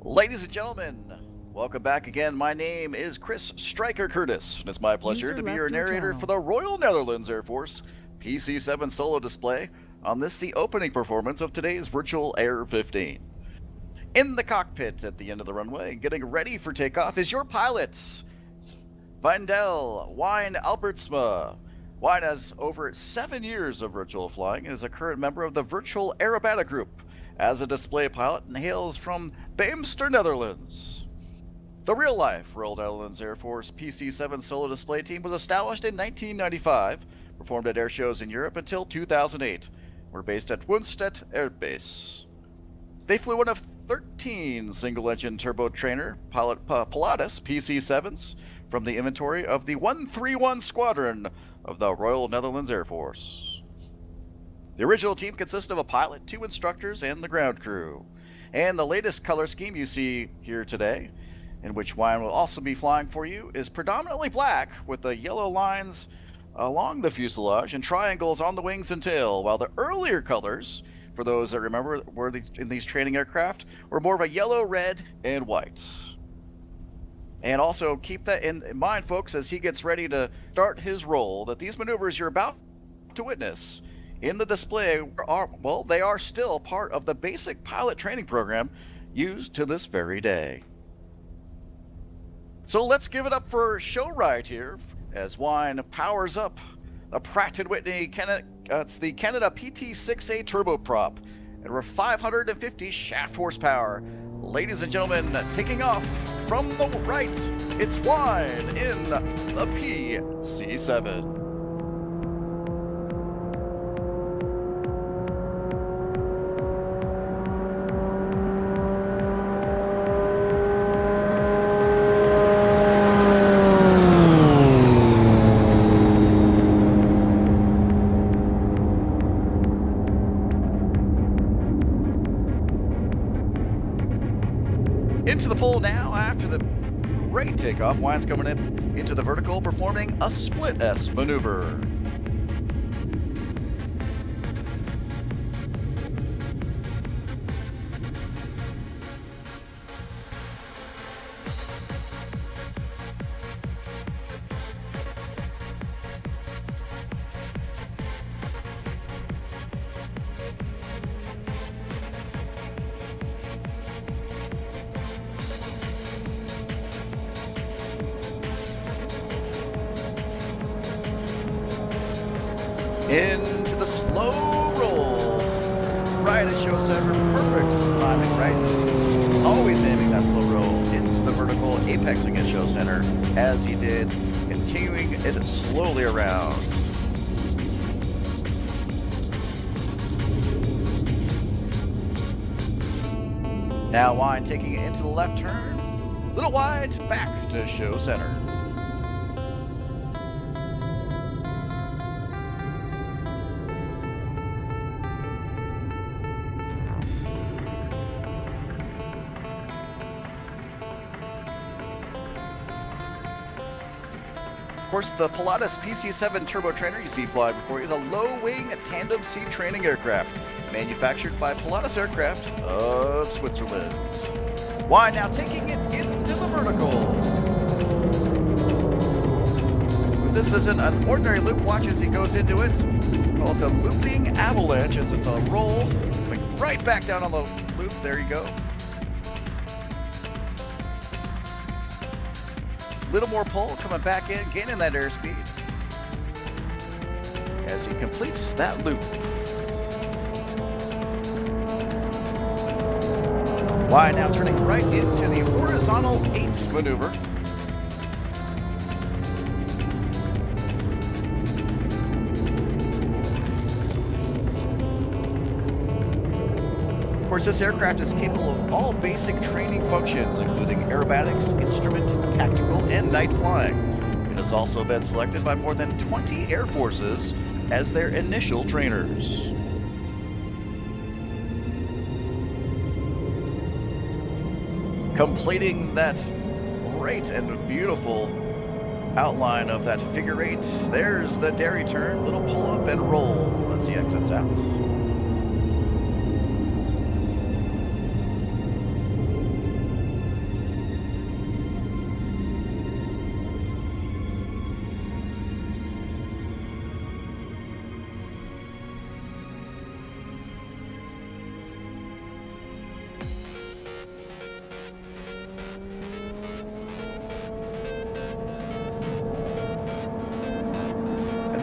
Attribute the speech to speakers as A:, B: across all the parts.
A: Ladies and gentlemen, welcome back again. My name is Chris Stryker Curtis, and it's my pleasure to be your narrator for the Royal Netherlands Air Force PC-7 Solo Display on this, the opening performance of today's Virtual Air 15. In the cockpit at the end of the runway, getting ready for takeoff, is your pilots, Vindel Wijn Albertsma. Wijn has over 7 years of virtual flying and is a current member of the Virtual Aerobatic Group as a display pilot and hails from Beemster, Netherlands. The real-life Royal Netherlands Air Force PC-7 Solo Display team was established in 1995, performed at air shows in Europe until 2008. We're based at Woonstedt Air Base. They flew one of 13 single-engine turbo trainer Pilatus PC-7s from the inventory of the 131 Squadron of the Royal Netherlands Air Force. The original team consisted of a pilot, 2 instructors, and the ground crew. And the latest color scheme you see here today, in which Wijn will also be flying for you, is predominantly black with the yellow lines along the fuselage and triangles on the wings and tail, while the earlier colors, for those that remember, were in these training aircraft, were more of a yellow, red, and white. And also keep that in mind, folks, as he gets ready to start his role, that these maneuvers you're about to witness in the display they are still part of the basic pilot training program used to this very day. So let's give it up for show ride here as Wijn powers up a Pratt & Whitney it's the Canada PT-6A turboprop at over 550 shaft horsepower. Ladies and gentlemen, taking off from the right, it's Wijn in the PC-7. Into the pole now after the great takeoff. Wijn's coming in into the vertical, performing a split S maneuver. Into the slow roll. Right at show center. Perfect timing, right? Always aiming that slow roll into the vertical, apexing at show center as he did, continuing it slowly around. Now Wijn taking it into the left turn. Little wide, back to show center. Of course, the Pilatus PC-7 turbo trainer you see flying before you is a low-wing tandem seat training aircraft manufactured by Pilatus Aircraft of Switzerland. Wijn now taking it into the vertical. This isn't an ordinary loop. Watch as he goes into it. Call it the looping avalanche as it's a roll. Going right back down on the loop. There you go. Little more pull, coming back in, gaining that airspeed as he completes that loop. Wijn now turning right into the horizontal 8 maneuver. Of course, this aircraft is capable of all basic training functions, including aerobatics, instrument, tactical, and night flying. It has also been selected by more than 20 air forces as their initial trainers. Completing that great and beautiful outline of that figure 8, there's the dairy turn, little pull up and roll as he exits out.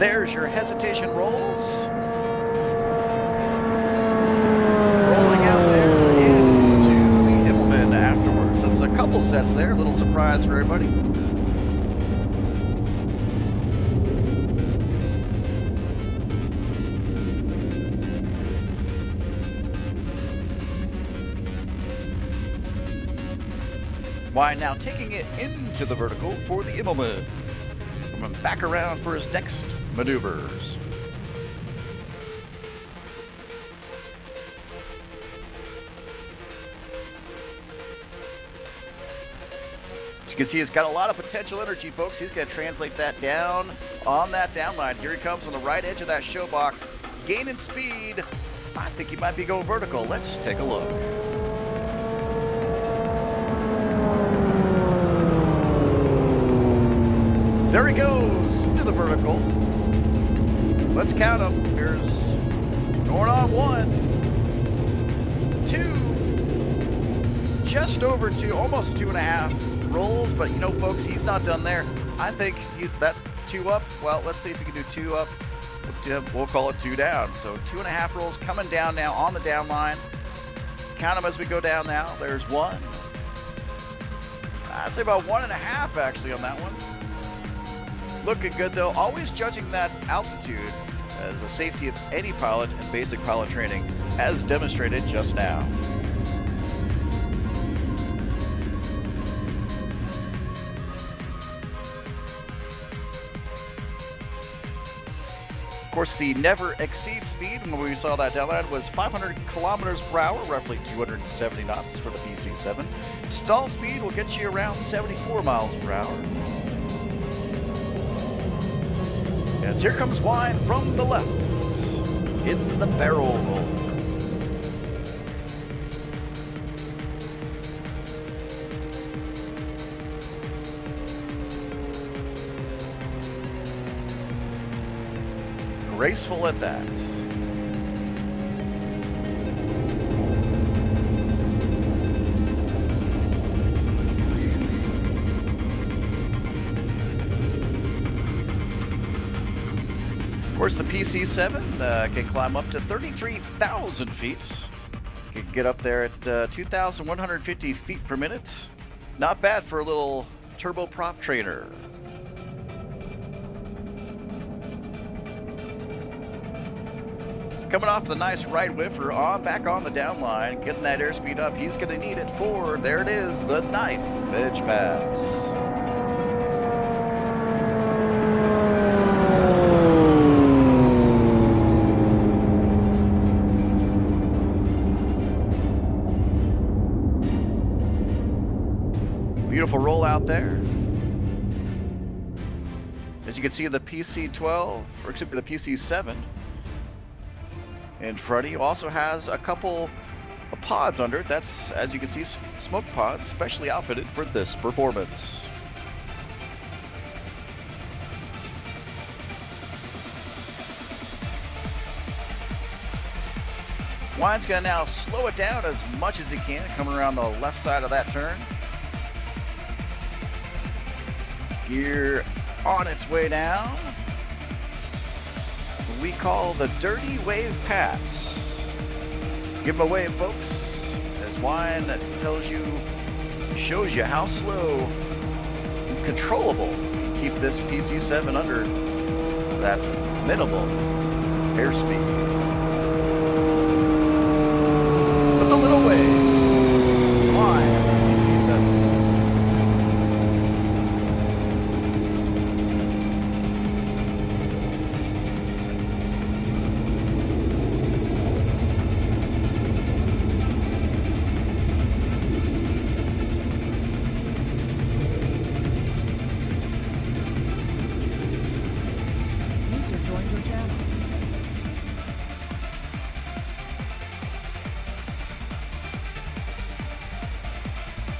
A: There's your hesitation rolls. Rolling out there into the Immelman afterwards. It's a couple sets there, a little surprise for everybody. Wine now taking it into the vertical for the Immelman. Coming back around for his next maneuvers. As you can see, it's got a lot of potential energy, folks. He's going to translate that down on that down line. Here he comes on the right edge of that show box. Gaining speed. I think he might be going vertical. Let's take a look. There he goes to the vertical. Let's count them. Here's going on 1, 2, just over 2, almost 2.5 rolls. But you know, folks, he's not done there. I think that 2 up. Well, let's see if he can do 2 up. We'll call it 2 down. So 2.5 rolls coming down now on the down line. Count them as we go down now. There's 1. I'd say about 1.5 actually on that one. Looking good though, always judging that altitude as a safety of any pilot in basic pilot training, as demonstrated just now. Of course, the never exceed speed when we saw that downline was 500 kilometers per hour, roughly 270 knots for the PC-7. Stall speed will get you around 74 miles per hour. As here comes Wine from the left in the barrel roll. Graceful at that. Of course, the PC-7 can climb up to 33,000 feet. Can get up there at 2,150 feet per minute. Not bad for a little turboprop trainer. Coming off the nice right whiffer, back on the down line, getting that airspeed up. He's going to need it for, there it is, the knife edge pass. Beautiful roll out there. As you can see, the PC-12, or excuse me, the PC-7 in front of you also has a couple of pods under it. That's, as you can see, smoke pods, specially outfitted for this performance. Wine's gonna now slow it down as much as he can, coming around the left side of that turn. Gear on its way down. We call the Dirty Wave Pass. Give him a wave, folks, as Wine tells you, shows you how slow and controllable keep this PC-7 under that minimal airspeed. With the little wave, Wine, PC-7.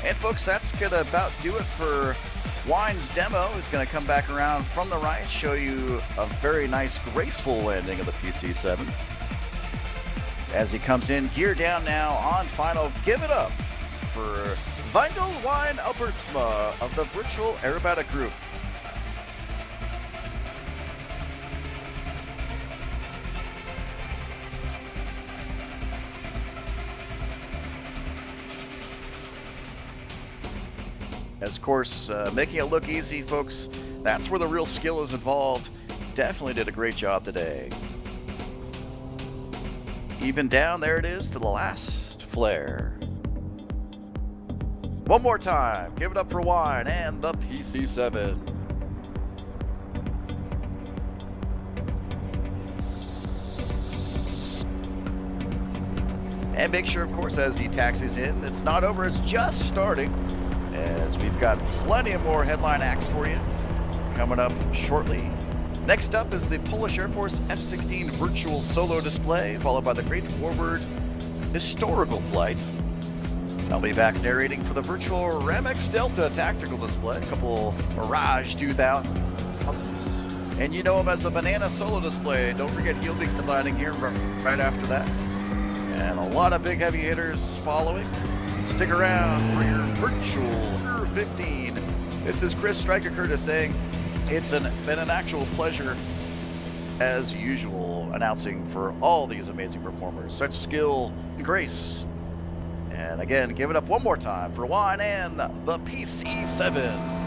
A: And folks, that's gonna about do it for Wine's demo. He's gonna come back around from the right, show you a very nice, graceful landing of the PC-7. As he comes in, gear down now on final. Give it up for Brindley Wine Albertsma of the Virtual Aerobatic Group. As of course, making it look easy, folks, that's where the real skill is involved. Definitely did a great job today. Even down, there it is, to the last flare. One more time, give it up for Wine and the PC-7. And make sure, of course, as he taxis in, it's not over, it's just starting, as we've got plenty of more headline acts for you coming up shortly. Next up is the Polish Air Force F-16 Virtual Solo Display, followed by the Great Forward Historical Flight. I'll be back narrating for the Virtual Ramex Delta Tactical Display, a couple Mirage 2000s. And you know him as the Banana Solo Display. Don't forget he'll be combining here right after that. And a lot of big heavy hitters following. Stick around for your Virtual 15. This is Chris Striker Curtis saying it's been an actual pleasure, as usual, announcing for all these amazing performers. Such skill and grace. And again, give it up one more time for Wine and the PC-7.